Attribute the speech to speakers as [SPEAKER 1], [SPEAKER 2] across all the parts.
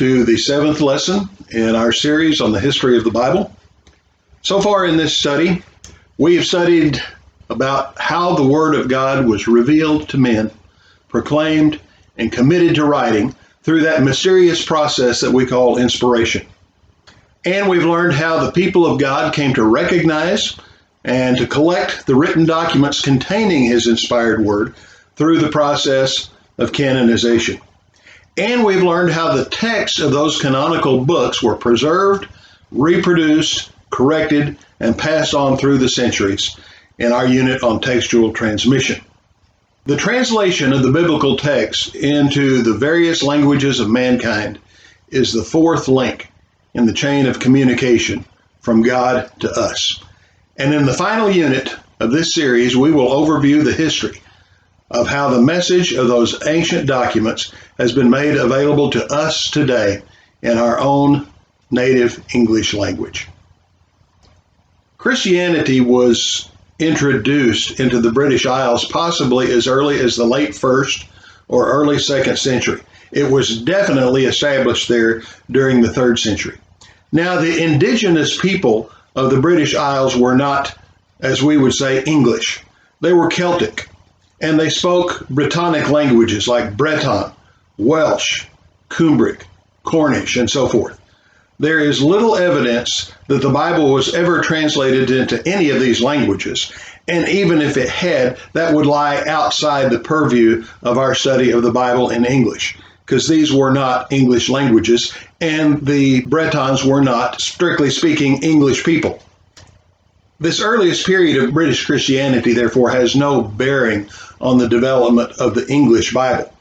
[SPEAKER 1] to the 7th lesson in our series on the history of the Bible. So far in this study, we have studied about how the Word of God was revealed to men, proclaimed, and committed to writing through that mysterious process that we call inspiration. And we've learned how the people of God came to recognize and to collect the written documents containing His inspired Word through the process of canonization. And we've learned how the texts of those canonical books were preserved, reproduced, corrected, and passed on through the centuries in our unit on textual transmission. The translation of the biblical text into the various languages of mankind is the fourth link in the chain of communication from God to us. And in the final unit of this series, we will overview the history of how the message of those ancient documents has been made available to us today in our own native English language. Christianity was introduced into the British Isles possibly as early as the late 1st or early 2nd century. It was definitely established there during the 3rd century. Now, the indigenous people of the British Isles were not, as we would say, English. They were Celtic. And they spoke Brittonic languages like Breton, Welsh, Cumbric, Cornish, and so forth. There is little evidence that the Bible was ever translated into any of these languages. And even if it had, that would lie outside the purview of our study of the Bible in English, because these were not English languages, and the Bretons were not, strictly speaking, English people. This earliest period of British Christianity, therefore, has no bearing on the development of the English Bible.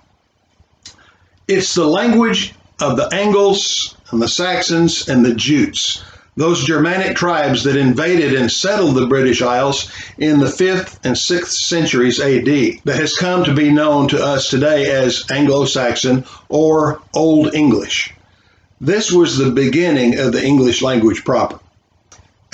[SPEAKER 1] It's the language of the Angles and the Saxons and the Jutes, those Germanic tribes that invaded and settled the British Isles in the 5th and 6th centuries AD, that has come to be known to us today as Anglo-Saxon or Old English. This was the beginning of the English language proper.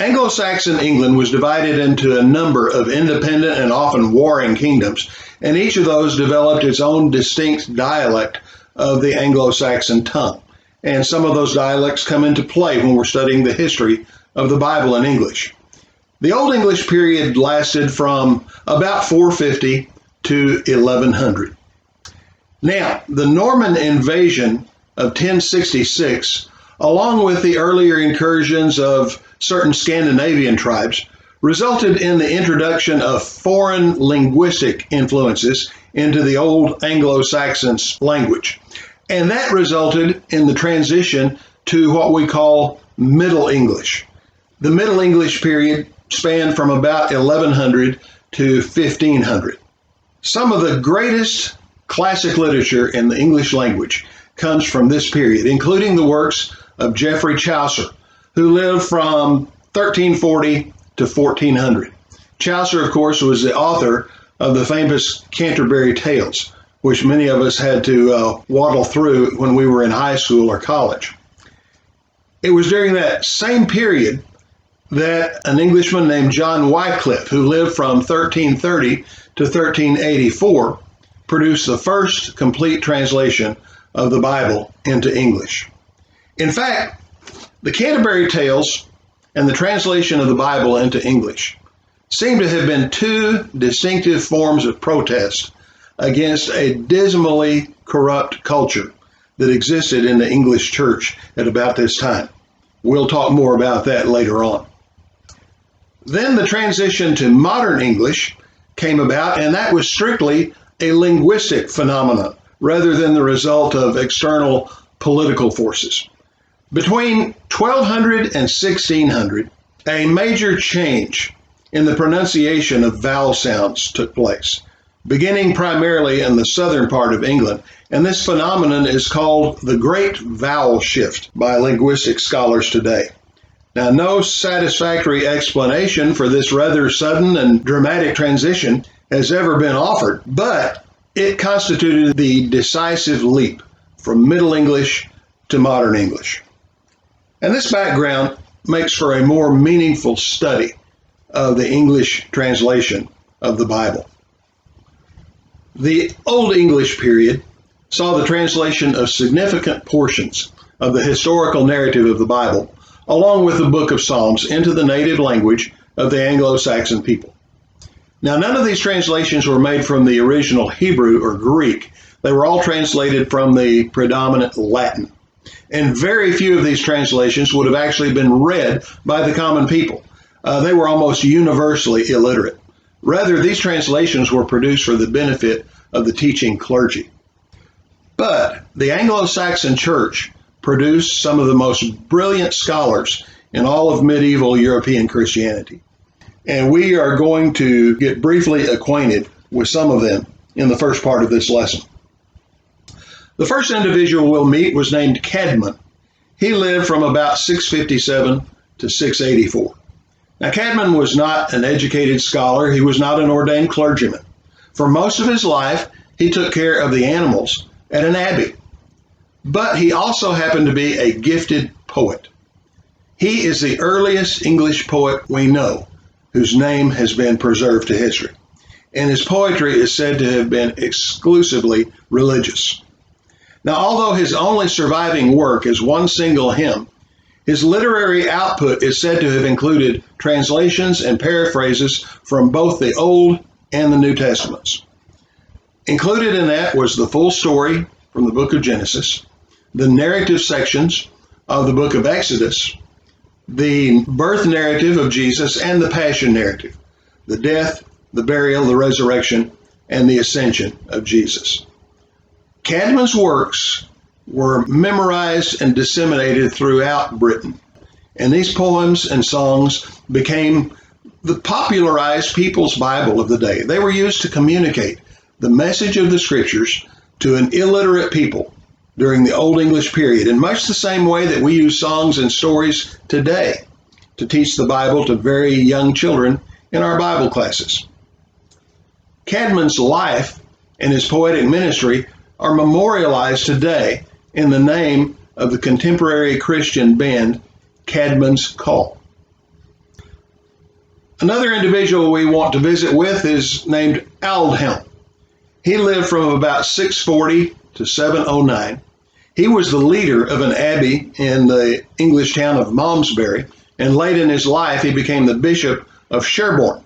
[SPEAKER 1] Anglo-Saxon England was divided into a number of independent and often warring kingdoms, and each of those developed its own distinct dialect of the Anglo-Saxon tongue. And some of those dialects come into play when we're studying the history of the Bible in English. The Old English period lasted from about 450 to 1100. Now, the Norman invasion of 1066, along with the earlier incursions of certain Scandinavian tribes, resulted in the introduction of foreign linguistic influences into the Old Anglo-Saxon language. And that resulted in the transition to what we call Middle English. The Middle English period spanned from about 1100 to 1500. Some of the greatest classic literature in the English language comes from this period, including the works of Geoffrey Chaucer, who lived from 1340 to 1400. Chaucer, of course, was the author of the famous Canterbury Tales, which many of us had to waddle through when we were in high school or college. It was during that same period that an Englishman named John Wycliffe, who lived from 1330 to 1384, produced the first complete translation of the Bible into English. In fact, the Canterbury Tales and the translation of the Bible into English seem to have been two distinctive forms of protest against a dismally corrupt culture that existed in the English church at about this time. We'll talk more about that later on. Then the transition to modern English came about, and that was strictly a linguistic phenomenon rather than the result of external political forces. Between 1200 and 1600, a major change in the pronunciation of vowel sounds took place, beginning primarily in the southern part of England, and this phenomenon is called the Great Vowel Shift by linguistic scholars today. Now, no satisfactory explanation for this rather sudden and dramatic transition has ever been offered, but it constituted the decisive leap from Middle English to Modern English. And this background makes for a more meaningful study of the English translation of the Bible. The Old English period saw the translation of significant portions of the historical narrative of the Bible, along with the book of Psalms, into the native language of the Anglo-Saxon people. Now, none of these translations were made from the original Hebrew or Greek. They were all translated from the predominant Latin. And very few of these translations would have actually been read by the common people. They were almost universally illiterate. Rather, these translations were produced for the benefit of the teaching clergy. But the Anglo-Saxon church produced some of the most brilliant scholars in all of medieval European Christianity. And we are going to get briefly acquainted with some of them in the first part of this lesson. The first individual we'll meet was named Caedmon. He lived from about 657 to 684. Now, Caedmon was not an educated scholar. He was not an ordained clergyman. For most of his life, he took care of the animals at an abbey. But he also happened to be a gifted poet. He is the earliest English poet we know whose name has been preserved to history, and his poetry is said to have been exclusively religious. Now, although his only surviving work is one single hymn, his literary output is said to have included translations and paraphrases from both the Old and the New Testaments. Included in that was the full story from the book of Genesis, the narrative sections of the book of Exodus, the birth narrative of Jesus, and the passion narrative, the death, the burial, the resurrection, and the ascension of Jesus. Caedmon's works were memorized and disseminated throughout Britain, and these poems and songs became the popularized people's Bible of the day. They were used to communicate the message of the scriptures to an illiterate people during the Old English period, in much the same way that we use songs and stories today to teach the Bible to very young children in our Bible classes. Caedmon's life and his poetic ministry are memorialized today in the name of the contemporary Christian band Caedmon's Call. Another individual we want to visit with is named Aldhelm. He lived from about 640 to 709. He was the leader of an abbey in the English town of Malmesbury, and late in his life he became the bishop of Sherborne.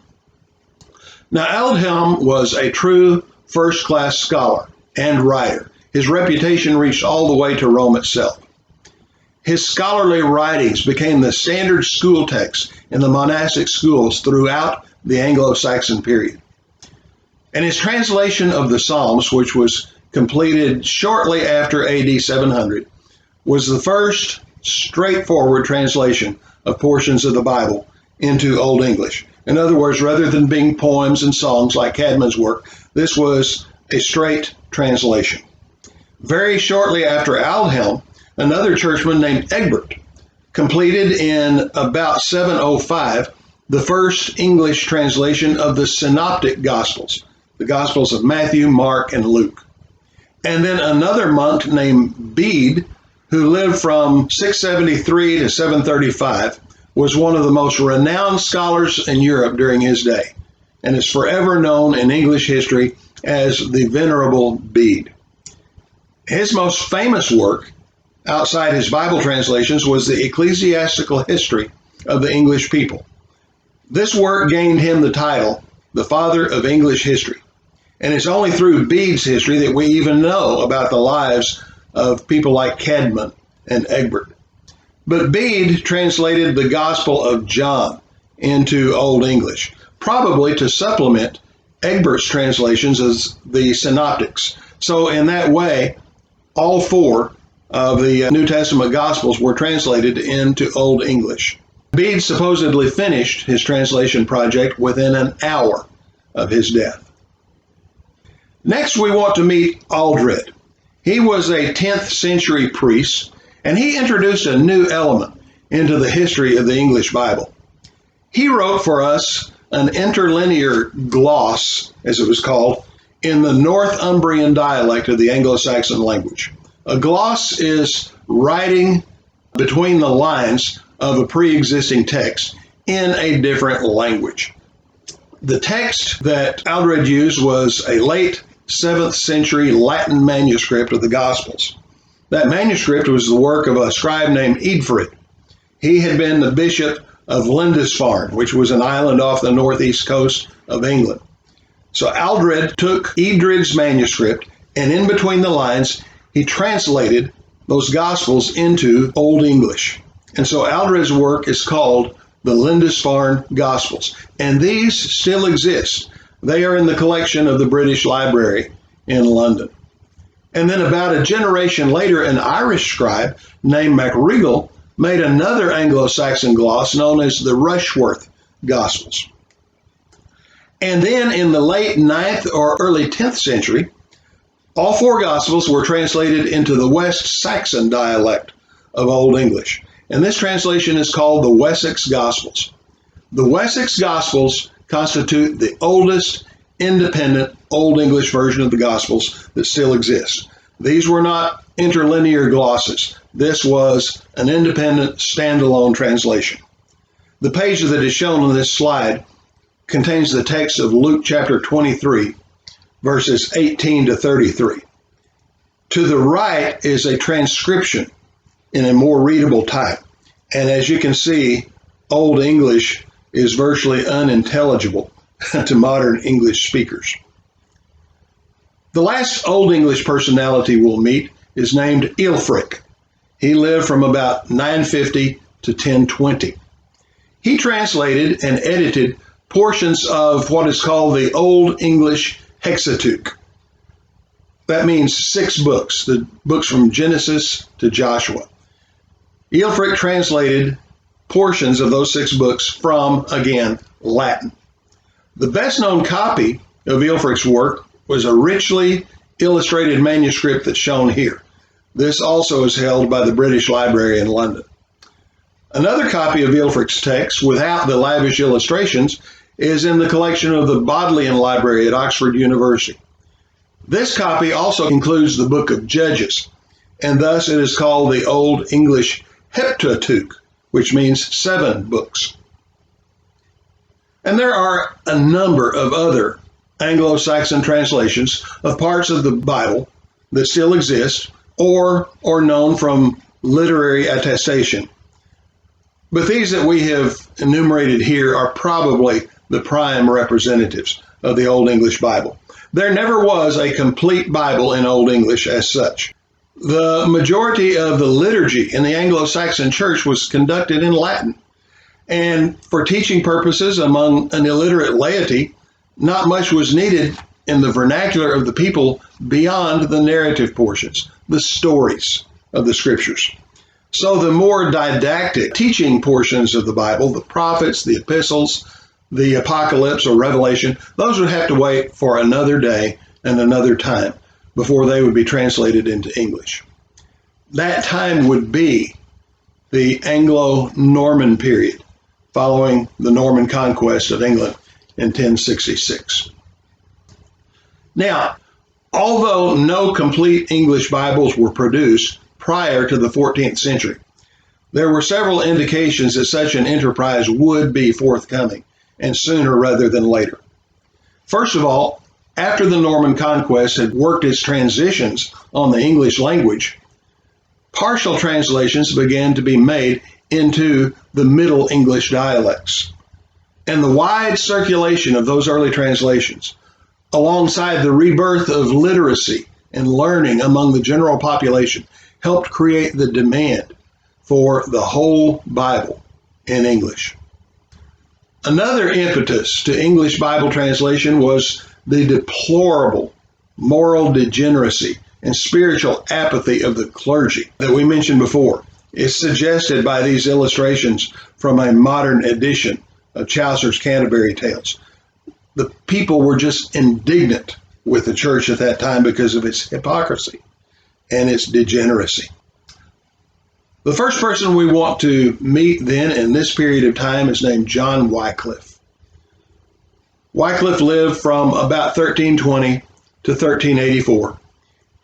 [SPEAKER 1] Now, Aldhelm was a true first-class scholar and writer. His reputation reached all the way to Rome itself. His scholarly writings became the standard school text in the monastic schools throughout the Anglo-Saxon period. And his translation of the Psalms, which was completed shortly after AD 700, was the first straightforward translation of portions of the Bible into Old English. In other words, rather than being poems and songs like Caedmon's work, this was a straight translation. Very shortly after Aldhelm, another churchman named Egbert completed in about 705 the first English translation of the Synoptic Gospels, the Gospels of Matthew, Mark, and Luke. And then another monk named Bede, who lived from 673 to 735, was one of the most renowned scholars in Europe during his day, and is forever known in English history as the Venerable Bede. His most famous work, outside his Bible translations, was the Ecclesiastical History of the English People. This work gained him the title, the Father of English History. And it's only through Bede's history that we even know about the lives of people like Caedmon and Egbert. But Bede translated the Gospel of John into Old English, probably to supplement Egbert's translations as the Synoptics. So in that way, all four of the New Testament Gospels were translated into Old English. Bede supposedly finished his translation project within an hour of his death. Next, we want to meet Aldred. He was a 10th century priest, and he introduced a new element into the history of the English Bible. He wrote for us an interlinear gloss, as it was called, in the Northumbrian dialect of the Anglo-Saxon language. A gloss is writing between the lines of a pre-existing text in a different language. The text that Aldred used was a late 7th century Latin manuscript of the Gospels. That manuscript was the work of a scribe named Eadfrid. He had been the bishop of Lindisfarne, which was an island off the northeast coast of England. So Aldred took Eadfrid's manuscript, and in between the lines, he translated those Gospels into Old English. And so Aldred's work is called the Lindisfarne Gospels. And these still exist. They are in the collection of the British Library in London. And then about a generation later, an Irish scribe named MacRegol made another Anglo-Saxon gloss known as the Rushworth Gospels. And then in the late 9th or early 10th century, all four Gospels were translated into the West Saxon dialect of Old English. And this translation is called the Wessex Gospels. The Wessex Gospels constitute the oldest independent Old English version of the Gospels that still exists. These were not interlinear glosses. This was an independent, standalone translation. The page that is shown on this slide contains the text of Luke chapter 23, verses 18 to 33. To the right is a transcription in a more readable type. And as you can see, Old English is virtually unintelligible to modern English speakers. The last Old English personality we'll meet is named Ælfric. He lived from about 950 to 1020. He translated and edited portions of what is called the Old English Hexateuch. That means 6 books, the books from Genesis to Joshua. Ælfric translated portions of those 6 books from, again, Latin. The best known copy of Ælfric's work was a richly illustrated manuscript that's shown here. This also is held by the British Library in London. Another copy of Ælfric's text, without the lavish illustrations, is in the collection of the Bodleian Library at Oxford University. This copy also includes the book of Judges, and thus it is called the Old English Heptateuch, which means 7 books. And there are a number of other Anglo-Saxon translations of parts of the Bible that still exist or are known from literary attestation. But these that we have enumerated here are probably the prime representatives of the Old English Bible. There never was a complete Bible in Old English as such. The majority of the liturgy in the Anglo-Saxon church was conducted in Latin. And for teaching purposes among an illiterate laity, not much was needed in the vernacular of the people beyond the narrative portions, the stories of the scriptures. So the more didactic teaching portions of the Bible, the prophets, the epistles, the apocalypse or revelation, those would have to wait for another day and another time before they would be translated into English. That time would be the Anglo-Norman period, following the Norman conquest of England in 1066. Now, although no complete English Bibles were produced prior to the 14th century, there were several indications that such an enterprise would be forthcoming, and sooner rather than later. First of all, after the Norman conquest had worked its transitions on the English language, partial translations began to be made into the Middle English dialects. And the wide circulation of those early translations, alongside the rebirth of literacy and learning among the general population, helped create the demand for the whole Bible in English. Another impetus to English Bible translation was the deplorable moral degeneracy and spiritual apathy of the clergy that we mentioned before. It's suggested by these illustrations from a modern edition of Chaucer's Canterbury Tales. The people were just indignant with the church at that time because of its hypocrisy and its degeneracy. The first person we want to meet then in this period of time is named John Wycliffe. Wycliffe lived from about 1320 to 1384,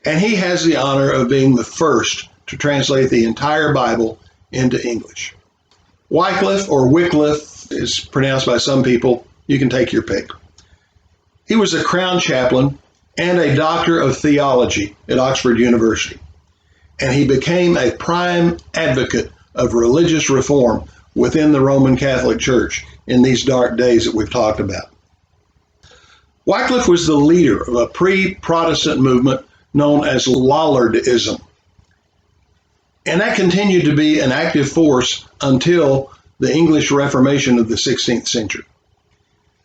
[SPEAKER 1] and he has the honor of being the first to translate the entire Bible into English. Wycliffe, or Wycliffe, is pronounced by some people. You can take your pick. He was a crown chaplain and a doctor of theology at Oxford University. and he became a prime advocate of religious reform within the Roman Catholic Church in these dark days that we've talked about. Wycliffe was the leader of a pre-Protestant movement known as Lollardism, and that continued to be an active force until the English Reformation of the 16th century.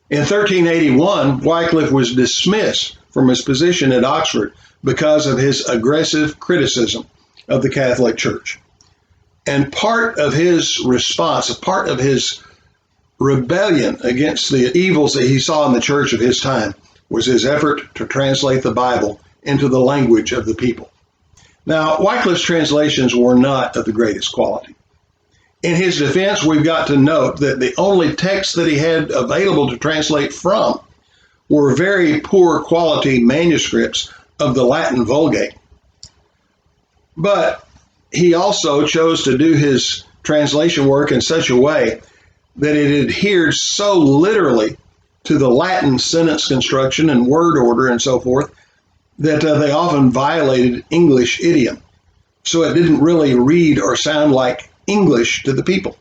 [SPEAKER 1] In 1381, Wycliffe was dismissed from his position at Oxford because of his aggressive criticism of the Catholic Church. And part of his response, part of his rebellion against the evils that he saw in the church of his time, was his effort to translate the Bible into the language of the people. Now, Wycliffe's translations were not of the greatest quality. In his defense, we've got to note that the only texts that he had available to translate from were very poor quality manuscripts of the Latin Vulgate. But he also chose to do his translation work in such a way that it adhered so literally to the Latin sentence construction and word order and so forth that they often violated English idiom. So it didn't really read or sound like English to the people.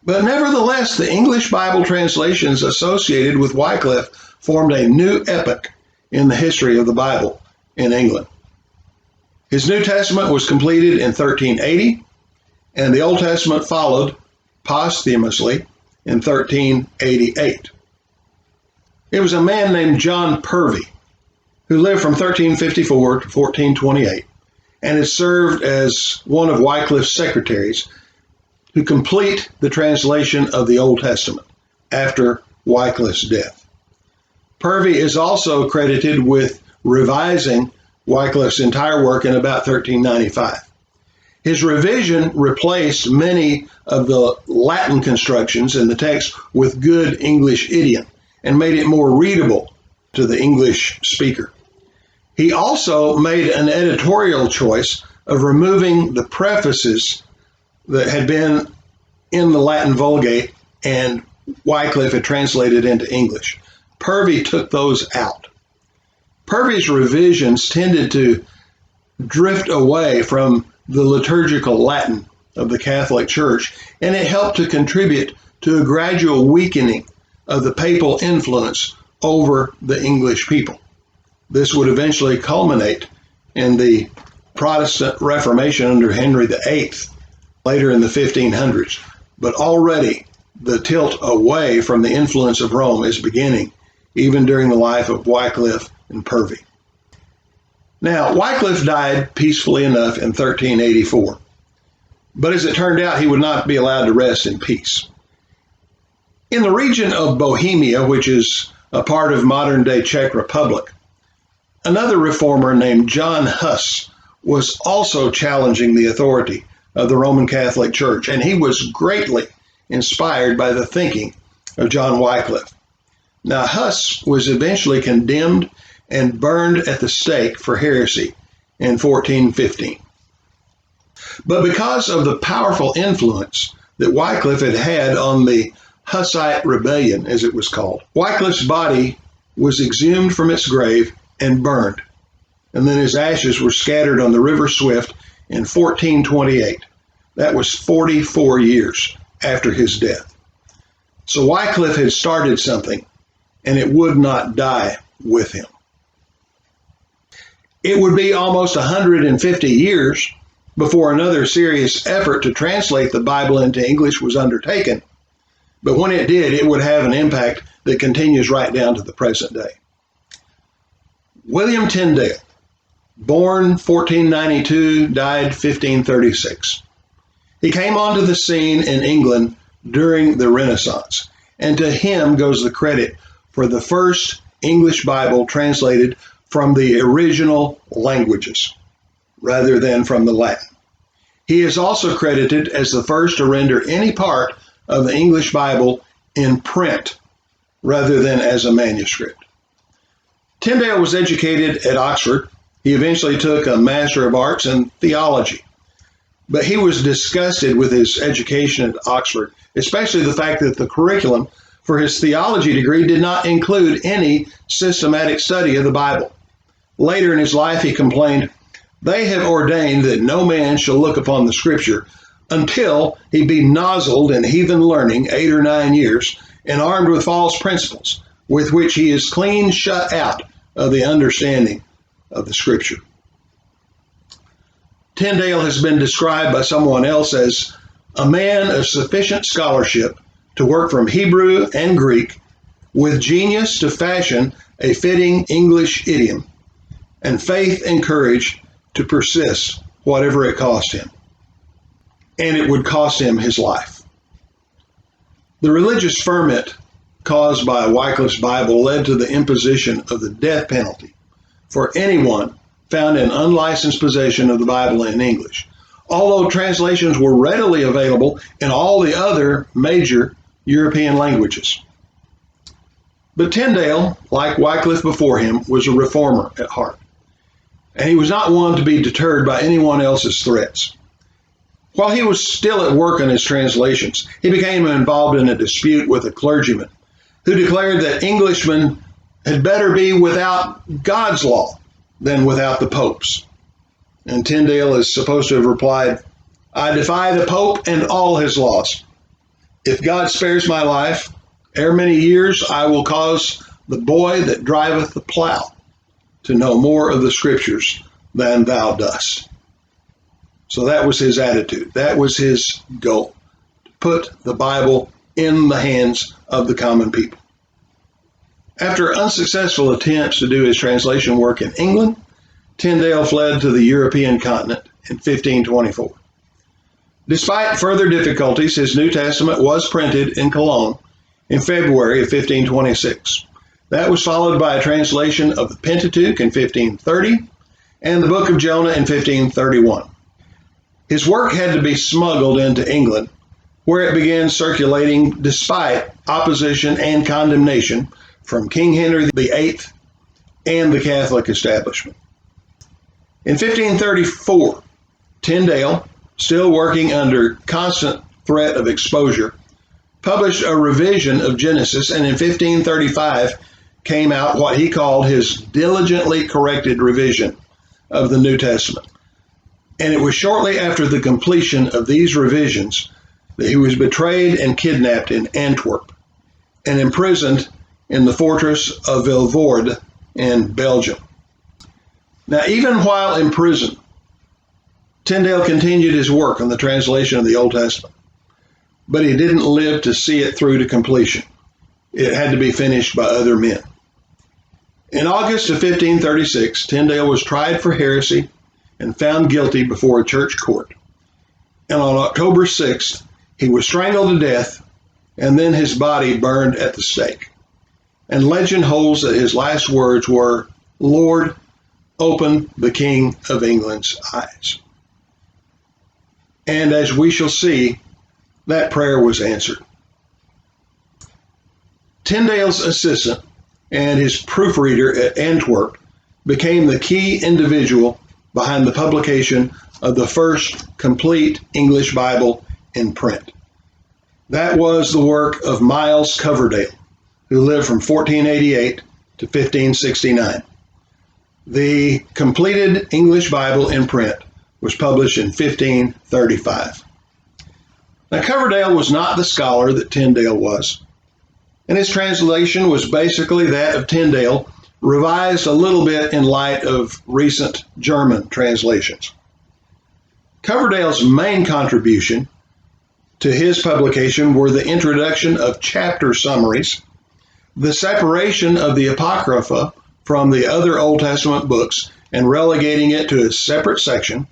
[SPEAKER 1] But nevertheless, the English Bible translations associated with Wycliffe formed a new epoch in the history of the Bible in England. His New Testament was completed in 1380, and the Old Testament followed posthumously in 1388. It was a man named John Purvey who lived from 1354 to 1428 and has served as one of Wycliffe's secretaries to complete the translation of the Old Testament after Wycliffe's death. Purvey is also credited with revising Wycliffe's entire work in about 1395. His revision replaced many of the Latin constructions in the text with good English idiom and made it more readable to the English speaker. He also made an editorial choice of removing the prefaces that had been in the Latin Vulgate and Wycliffe had translated into English. Purvey took those out. Purvey's revisions tended to drift away from the liturgical Latin of the Catholic Church, and it helped to contribute to a gradual weakening of the papal influence over the English people. This would eventually culminate in the Protestant Reformation under Henry VIII, later in the 1500s. But already the tilt away from the influence of Rome is beginning, even during the life of Wycliffe and Purvey. Now, Wycliffe died peacefully enough in 1384, but as it turned out, he would not be allowed to rest in peace. In the region of Bohemia, which is a part of modern-day Czech Republic, another reformer named John Huss was also challenging the authority of the Roman Catholic Church, and he was greatly inspired by the thinking of John Wycliffe. Now, Huss was eventually condemned and burned at the stake for heresy in 1415. But because of the powerful influence that Wycliffe had had on the Hussite rebellion, as it was called, Wycliffe's body was exhumed from its grave and burned, and then his ashes were scattered on the River Swift in 1428. That was 44 years after his death. So Wycliffe had started something, and it would not die with him. It would be almost 150 years before another serious effort to translate the Bible into English was undertaken. But when it did, it would have an impact that continues right down to the present day. William Tyndale, born 1492, died 1536. He came onto the scene in England during the Renaissance, and to him goes the credit for the first English Bible translated from the original languages rather than from the Latin. He is also credited as the first to render any part of the English Bible in print rather than as a manuscript. Tyndale was educated at Oxford. He eventually took a Master of Arts in theology, but he was disgusted with his education at Oxford, especially the fact that the curriculum for his theology degree did not include any systematic study of the Bible. Later in his life, he complained, They have ordained that no man shall look upon the Scripture until he be nozzled in heathen learning 8 or 9 years, and armed with false principles, with which he is clean shut out of the understanding of the Scripture. Tyndale has been described by someone else as a man of sufficient scholarship to work from Hebrew and Greek, with genius to fashion a fitting English idiom, and faith and courage to persist whatever it cost him. And it would cost him his life. The religious ferment caused by Wycliffe's Bible led to the imposition of the death penalty for anyone found in unlicensed possession of the Bible in English, although translations were readily available in all the other major European languages. But Tyndale, like Wycliffe before him, was a reformer at heart, and he was not one to be deterred by anyone else's threats. While he was still at work on his translations, he became involved in a dispute with a clergyman who declared that Englishmen had better be without God's law than without the Pope's. And Tyndale is supposed to have replied, "I defy the Pope and all his laws. If God spares my life, ere many years I will cause the boy that driveth the plow to know more of the Scriptures than thou dost." So that was his attitude. That was his goal, to put the Bible in the hands of the common people. After unsuccessful attempts to do his translation work in England, Tyndale fled to the European continent in 1524. Despite further difficulties, his New Testament was printed in Cologne in February of 1526. That was followed by a translation of the Pentateuch in 1530 and the Book of Jonah in 1531. His work had to be smuggled into England, where it began circulating despite opposition and condemnation from King Henry VIII and the Catholic establishment. In 1534, Tyndale, still working under constant threat of exposure, published a revision of Genesis, and in 1535 came out what he called his diligently corrected revision of the New Testament. And it was shortly after the completion of these revisions that he was betrayed and kidnapped in Antwerp and imprisoned in the fortress of Vilvoorde in Belgium. Now, even while in prison, Tyndale continued his work on the translation of the Old Testament, but he didn't live to see it through to completion. It had to be finished by other men. In August of 1536, Tyndale was tried for heresy and found guilty before a church court. And on October 6th, he was strangled to death, and then his body burned at the stake. And legend holds that his last words were, "Lord, open the King of England's eyes." And as we shall see, that prayer was answered. Tyndale's assistant and his proofreader at Antwerp became the key individual behind the publication of the first complete English Bible in print. That was the work of Miles Coverdale, who lived from 1488 to 1569. The completed English Bible in print was published in 1535. Now, Coverdale was not the scholar that Tyndale was, and his translation was basically that of Tyndale, revised a little bit in light of recent German translations. Coverdale's main contribution to his publication were the introduction of chapter summaries, the separation of the Apocrypha from the other Old Testament books and relegating it to a separate section,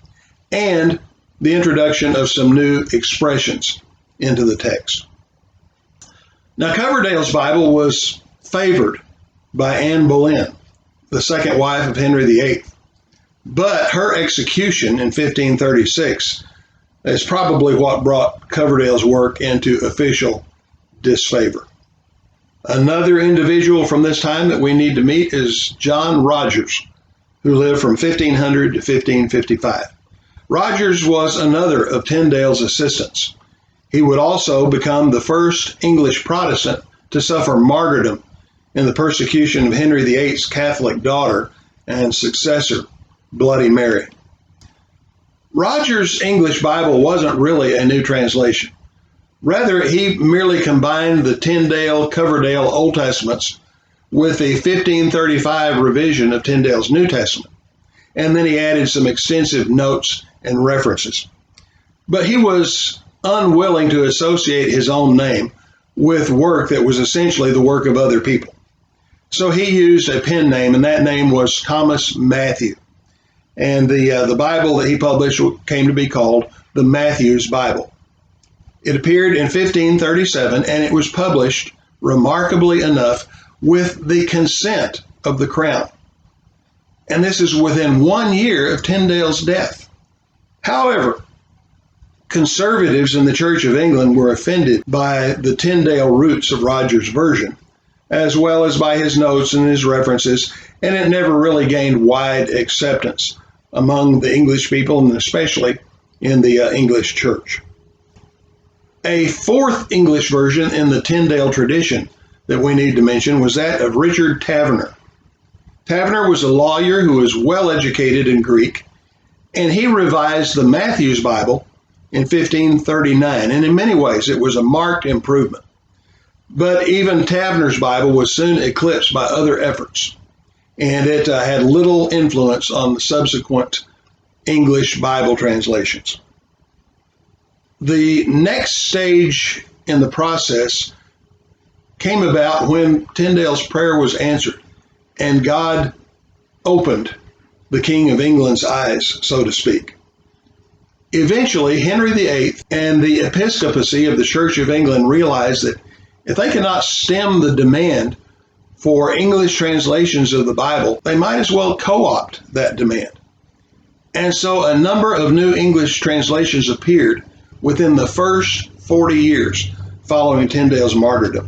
[SPEAKER 1] and the introduction of some new expressions into the text. Now, Coverdale's Bible was favored by Anne Boleyn, the second wife of Henry VIII, but her execution in 1536 is probably what brought Coverdale's work into official disfavor. Another individual from this time that we need to meet is John Rogers, who lived from 1500 to 1555. Rogers was another of Tyndale's assistants. He would also become the first English Protestant to suffer martyrdom in the persecution of Henry VIII's Catholic daughter and successor, Bloody Mary. Rogers' English Bible wasn't really a new translation. Rather, he merely combined the Tyndale, Coverdale Old Testaments with the 1535 revision of Tyndale's New Testament, and then he added some extensive notes and references. But he was unwilling to associate his own name with work that was essentially the work of other people. So he used a pen name, and that name was Thomas Matthew. And the Bible that he published came to be called the Matthew's Bible. It appeared in 1537, and it was published, remarkably enough, with the consent of the crown. And this is within 1 year of Tyndale's death. However, conservatives in the Church of England were offended by the Tyndale roots of Rogers' version, as well as by his notes and his references, and it never really gained wide acceptance among the English people, and especially in the English church. A fourth English version in the Tyndale tradition that we need to mention was that of Richard Taverner. Taverner was a lawyer who was well educated in Greek, and he revised the Matthew's Bible in 1539, and in many ways it was a marked improvement. But even Taverner's Bible was soon eclipsed by other efforts, and it had little influence on the subsequent English Bible translations. The next stage in the process came about when Tyndale's prayer was answered and God opened the King of England's eyes, so to speak. Eventually, Henry VIII and the episcopacy of the Church of England realized that if they cannot stem the demand for English translations of the Bible, they might as well co-opt that demand. And so a number of new English translations appeared within the first 40 years following Tyndale's martyrdom.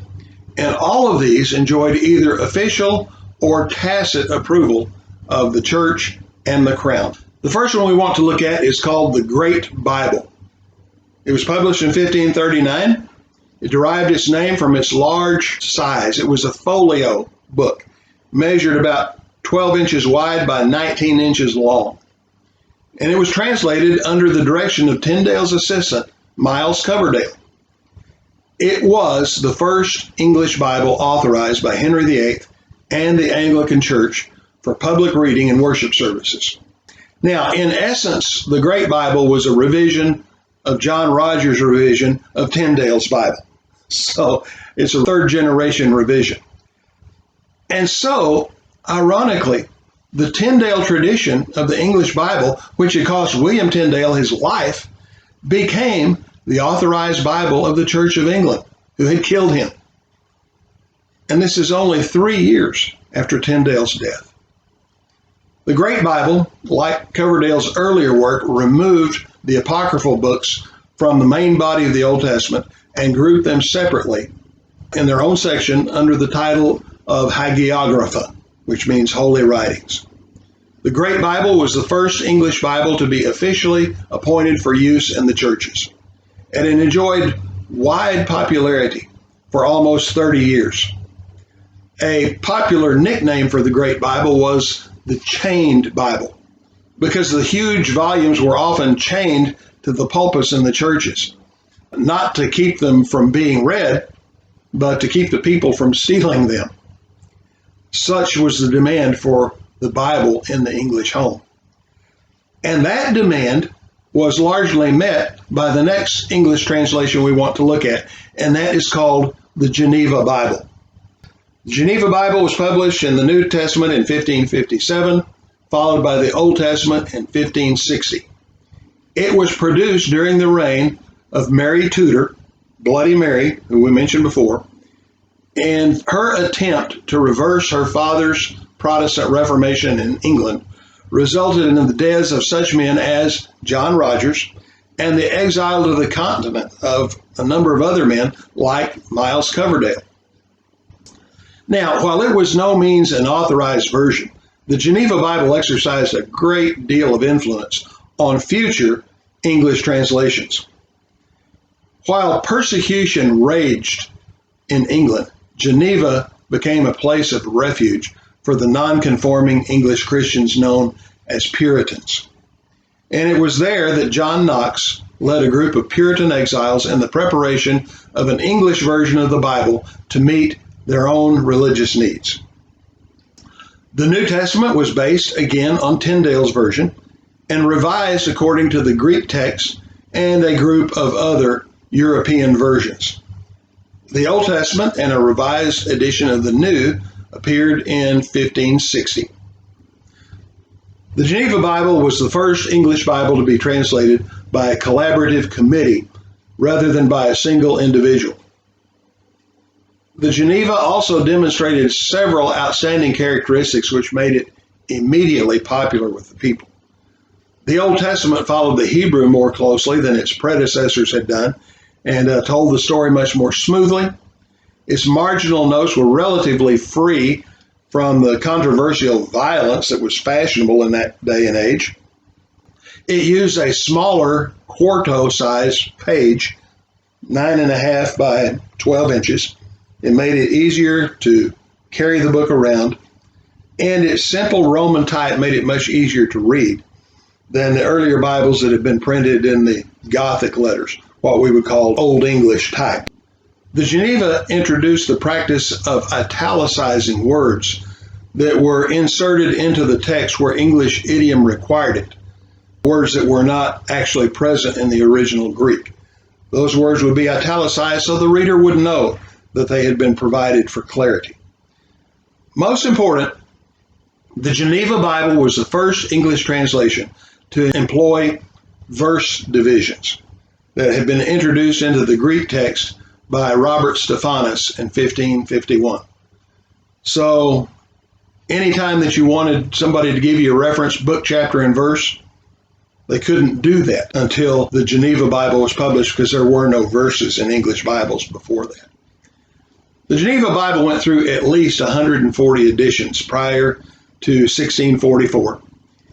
[SPEAKER 1] And all of these enjoyed either official or tacit approval of the church and the crown. The first one we want to look at is called the Great Bible. It was published in 1539. It derived its name from its large size. It was a folio book, measured about 12 inches wide by 19 inches long. And it was translated under the direction of Tyndale's assistant, Miles Coverdale. It was the first English Bible authorized by Henry VIII and the Anglican Church for public reading and worship services. Now, in essence, the Great Bible was a revision of John Rogers' revision of Tyndale's Bible. So it's a third generation revision. And so, ironically, the Tyndale tradition of the English Bible, which had cost William Tyndale his life, became the authorized Bible of the Church of England, who had killed him. And this is only 3 years after Tyndale's death. The Great Bible, like Coverdale's earlier work, removed the apocryphal books from the main body of the Old Testament and grouped them separately in their own section under the title of Hagiographa, which means holy writings. The Great Bible was the first English Bible to be officially appointed for use in the churches, and it enjoyed wide popularity for almost 30 years. A popular nickname for the Great Bible was the Chained Bible, because the huge volumes were often chained to the pulpits in the churches, not to keep them from being read, but to keep the people from stealing them. Such was the demand for the Bible in the English home. And that demand was largely met by the next English translation we want to look at, and that is called the Geneva Bible. The Geneva Bible was published in the New Testament in 1557, followed by the Old Testament in 1560. It was produced during the reign of Mary Tudor, Bloody Mary, who we mentioned before, and her attempt to reverse her father's Protestant Reformation in England resulted in the deaths of such men as John Rogers and the exile to the continent of a number of other men like Miles Coverdale. Now, while it was no means an authorized version, the Geneva Bible exercised a great deal of influence on future English translations. While persecution raged in England, Geneva became a place of refuge for the non-conforming English Christians known as Puritans. And it was there that John Knox led a group of Puritan exiles in the preparation of an English version of the Bible to meet their own religious needs. The New Testament was based again on Tyndale's version and revised according to the Greek text and a group of other European versions. The Old Testament and a revised edition of the New appeared in 1560. The Geneva Bible was the first English Bible to be translated by a collaborative committee rather than by a single individual. The Geneva also demonstrated several outstanding characteristics which made it immediately popular with the people. The Old Testament followed the Hebrew more closely than its predecessors had done and told the story much more smoothly. Its marginal notes were relatively free from the controversial violence that was fashionable in that day and age. It used a smaller quarto-sized page, 9.5 by 12 inches. It made it easier to carry the book around, and its simple Roman type made it much easier to read than the earlier Bibles that had been printed in the Gothic letters, what we would call Old English type. The Geneva introduced the practice of italicizing words that were inserted into the text where English idiom required it, words that were not actually present in the original Greek. Those words would be italicized so the reader would know that they had been provided for clarity. Most important, the Geneva Bible was the first English translation to employ verse divisions that had been introduced into the Greek text by Robert Stephanus in 1551. So anytime that you wanted somebody to give you a reference, book, chapter, and verse, they couldn't do that until the Geneva Bible was published because there were no verses in English Bibles before that. The Geneva Bible went through at least 140 editions prior to 1644.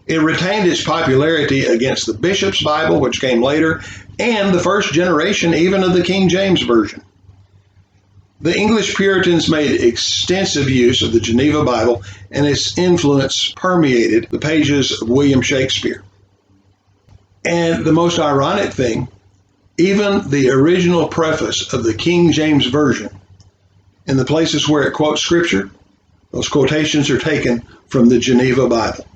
[SPEAKER 1] It retained its popularity against the Bishop's Bible, which came later, and the first generation even of the King James Version. The English Puritans made extensive use of the Geneva Bible, and its influence permeated the pages of William Shakespeare. And the most ironic thing, even the original preface of the King James Version, in the places where it quotes Scripture, those quotations are taken from the Geneva Bible.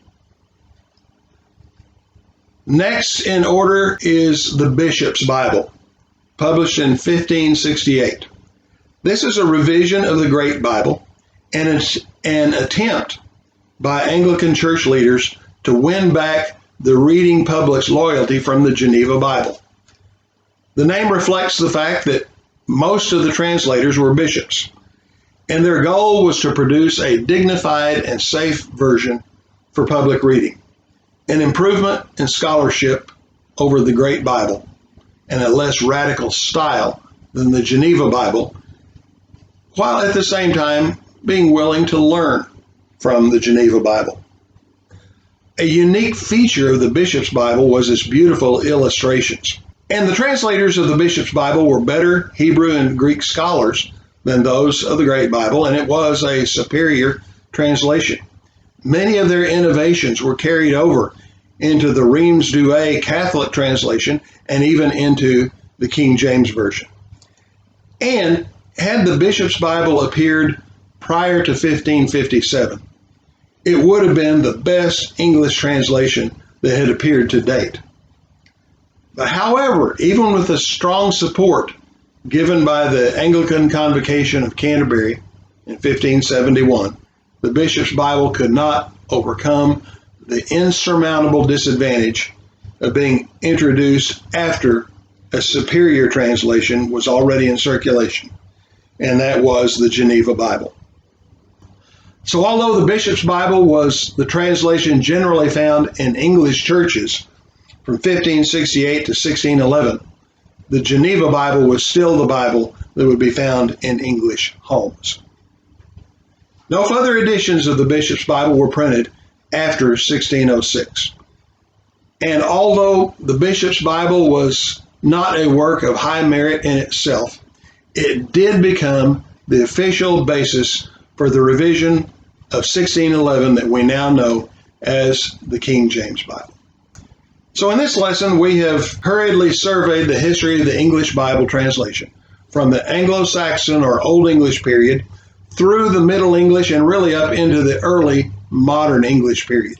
[SPEAKER 1] Next in order is the Bishop's Bible, published in 1568. This is a revision of the Great Bible and it's an attempt by Anglican church leaders to win back the reading public's loyalty from the Geneva Bible. The name reflects the fact that most of the translators were bishops, and their goal was to produce a dignified and safe version for public reading, an improvement in scholarship over the Great Bible, and a less radical style than the Geneva Bible, while at the same time being willing to learn from the Geneva Bible. A unique feature of the Bishop's Bible was its beautiful illustrations. And the translators of the Bishop's Bible were better Hebrew and Greek scholars than those of the Great Bible, and it was a superior translation. Many of their innovations were carried over into the Reims Douay Catholic translation and even into the King James Version. And had the Bishop's Bible appeared prior to 1557, it would have been the best English translation that had appeared to date. But however, even with the strong support given by the Anglican Convocation of Canterbury in 1571, the Bishop's Bible could not overcome the insurmountable disadvantage of being introduced after a superior translation was already in circulation, and that was the Geneva Bible. So although the Bishop's Bible was the translation generally found in English churches from 1568 to 1611, the Geneva Bible was still the Bible that would be found in English homes. No further editions of the Bishop's Bible were printed after 1606. And although the Bishop's Bible was not a work of high merit in itself, it did become the official basis for the revision of 1611 that we now know as the King James Bible. So in this lesson, we have hurriedly surveyed the history of the English Bible translation from the Anglo-Saxon or Old English period through the Middle English and really up into the early modern English period.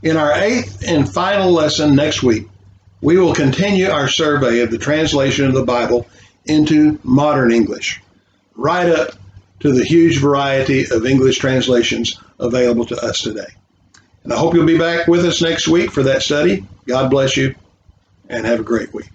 [SPEAKER 1] In our 8th and final lesson next week, we will continue our survey of the translation of the Bible into modern English, right up to the huge variety of English translations available to us today. And I hope you'll be back with us next week for that study. God bless you, and have a great week.